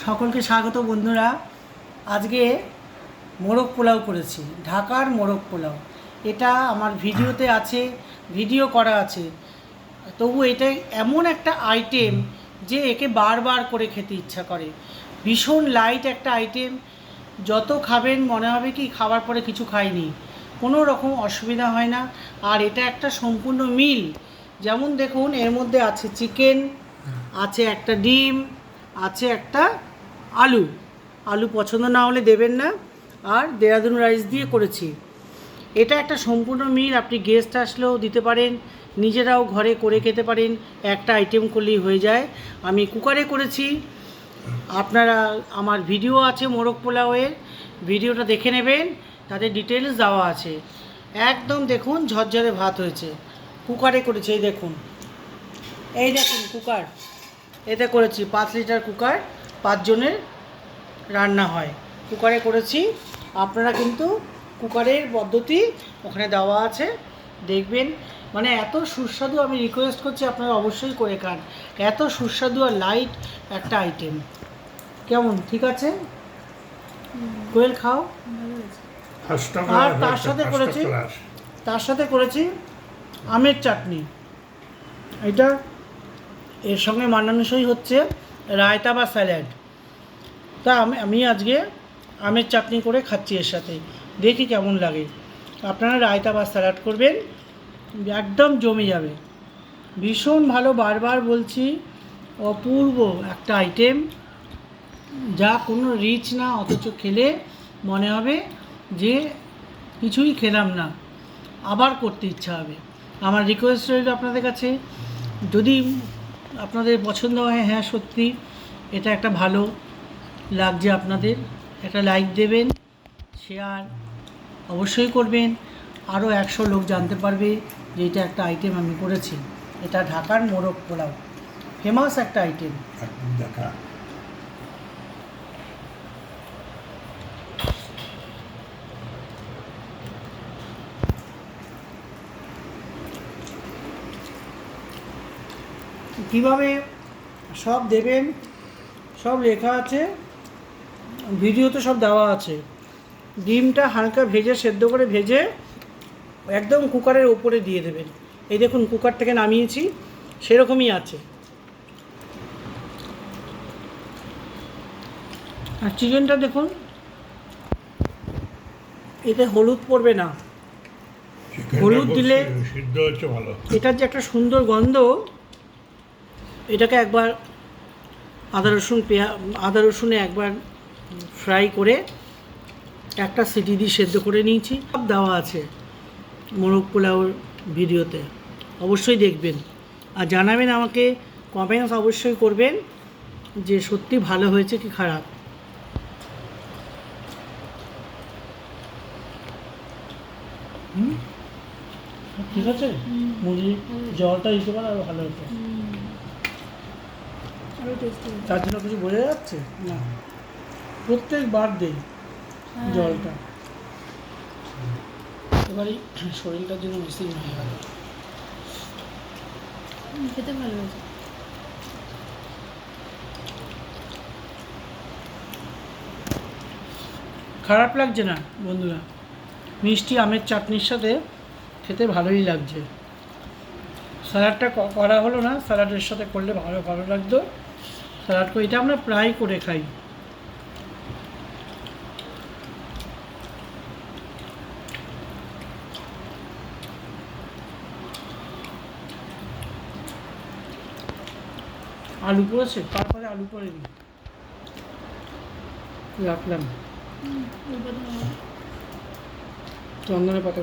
সকলকে স্বাগত বন্ধুরা। আজকে মোরগ পোলাও করেছি, ঢাকার মোরগ পোলাও। এটা আমার ভিডিওতে আছে, ভিডিও করা আছে। তবু এটা এমন একটা আইটেম যে একে বারবার করে খেতে ইচ্ছা করে। ভীষণ লাইট একটা আইটেম, যত খাবেন মনে হবে কি খাবার পরে কিছু খাইনি, কোনো রকম অসুবিধা হয় না। আর এটা একটা সম্পূর্ণ মিল। যেমন দেখুন, এর মধ্যে আছে চিকেন, আছে একটা ডিম, আছে একটা আলু। আলু পছন্দ না হলে দেবেন না। আর দেরাদুন রাইস দিয়ে করেছি। এটা একটা সম্পূর্ণ মিল। আপনি গেস্ট আসলেও দিতে পারেন, নিজেরাও ঘরে করে খেতে পারেন। একটা আইটেম করলেই হয়ে যায়। আমি কুকারে করেছি। আপনারা আমার ভিডিও আছে মোরগ পোলাওয়ের, ভিডিওটা দেখে নেবেন, তাতে ডিটেলস দেওয়া আছে। একদম দেখুন ঝরঝরে ভাত হয়েছে। কুকারে করেছি, এই দেখুন, এই দেখুন কুকার, এতে করেছি 5 লিটার কুকার, 5 জনের রান্না হয়। কুকারে করেছি। আপনারা কিন্তু কুকারের পদ্ধতি ওখানে দেওয়া আছে, দেখবেন। মানে এত সুস্বাদু, আমি রিকোয়েস্ট করছি আপনারা অবশ্যই করে খান। এত সুস্বাদু আর লাইট একটা আইটেম। কেমন, ঠিক আছে? কোয়েল খাও। আর তার সাথে করেছি আমের চাটনি। এটা এর সঙ্গে মানানসই হচ্ছে রায়তা বা স্যালাড। তা আমি আজকে আমের চাটনি করে খাচ্ছি এর সাথে, দেখি কেমন লাগে। আপনারা রায়তা বা স্যালাড করবেন, একদম জমে যাবে। ভীষণ ভালো, বারবার বলছি, অপূর্ব একটা আইটেম, যা কোনো রিচ না, অথচ খেলে মনে হবে যে কিছুই খেলাম না, আবার করতে ইচ্ছা হবে। আমার রিকোয়েস্ট রইল আপনাদের কাছে, যদি আপনাদের পছন্দ হয়, হ্যাঁ সত্যি এটা একটা ভালো লাগছে আপনাদের, একটা লাইক দেবেন, শেয়ার অবশ্যই করবেন। আরও 100 লোক জানতে পারবে যে এটা একটা আইটেম আমি করেছি। এটা ঢাকার মোরগ পোলাও, ফেমাস একটা আইটেম। কীভাবে সব দেবেন সব লেখা আছে, ভিডিওতে সব দেওয়া আছে। ডিমটা হালকা ভেজে, সেদ্ধ করে ভেজে একদম কুকারের ওপরে দিয়ে দেবেন। এই দেখুন কুকার থেকে নামিয়েছি, সেরকমই আছে। আর চিকেনটা দেখুন, এতে হলুদ পড়বে না। হলুদ দিলে এটার যে একটা সুন্দর গন্ধ, এটাকে একবার আদা রসুনে একবার ফ্রাই করে একটা সিটি দিয়ে সেদ্ধ করে নিয়েছি। সব দেওয়া আছে মোরগ পোলাওর ভিডিওতে, অবশ্যই দেখবেন। আর জানাবেন আমাকে, কমেন্টস অবশ্যই করবেন যে সত্যি ভালো হয়েছে কি খারাপ। ঠিক আছে, মুরগির জলটা দিতে পারে আরও ভালো হতো। তার জন্য কিছু বোঝা যাচ্ছে না, প্রত্যেকবার দেই জলটা। এবারে শরীরটার জন্য মিসিং হয়ে গেল। খেতে ভালো হয়েছে। খারাপ লাগছে না বন্ধুরা, মিষ্টি আমের চাটনির সাথে খেতে ভালোই লাগছে। স্যালাডটা করা হলো না, স্যালাডের সাথে করলে ভালো লাগতো। স্যালাড করে এটা আমরা প্রায় করে খাই। আলু পড়েছে, তারপরে আলু পরে দিই, রাখলাম চন্দনের পাতা।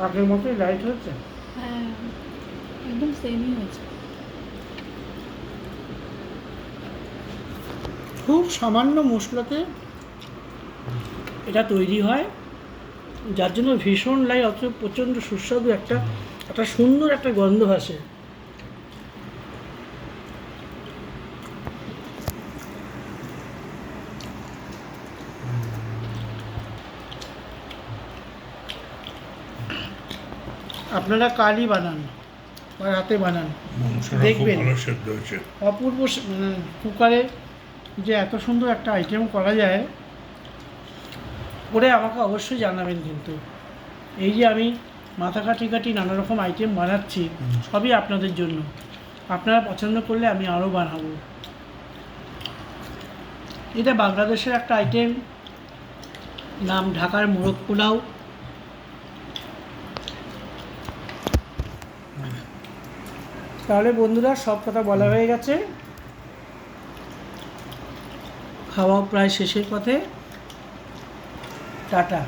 আগের মতোই লাইট হচ্ছে, হ্যাঁ একদম সেমই হয়েছে। খুব সামান্য মশলাতে এটা তৈরি হয়, যার জন্য ভীষণ লাইট, অথচ প্রচণ্ড সুস্বাদু একটা সুন্দর একটা গন্ধ আসে। আপনারা কালই বানান, বা রাতে বানান, মাংসটা খুব দেখবেন। ভালো সেদ্ধ হয়েছে। অপূর্ব মানে কুকারে যে এত সুন্দর একটা আইটেম করা যায়, করে আমাকে অবশ্যই জানাবেন কিন্তু। এই যে আমি মাথা কাটি কাটি নানা রকম আইটেম বানাচ্ছি, সবই আপনাদের জন্য। আপনারা পছন্দ করলে আমি আরও বানাবো। এটা বাংলাদেশের একটা আইটেম, নাম ঢাকার মোরগ পোলাও। তাহলে বন্ধুরা, সব কথা বলা হয়ে গেছে, খাওয়া প্রায় শেষের পথে। টাটা।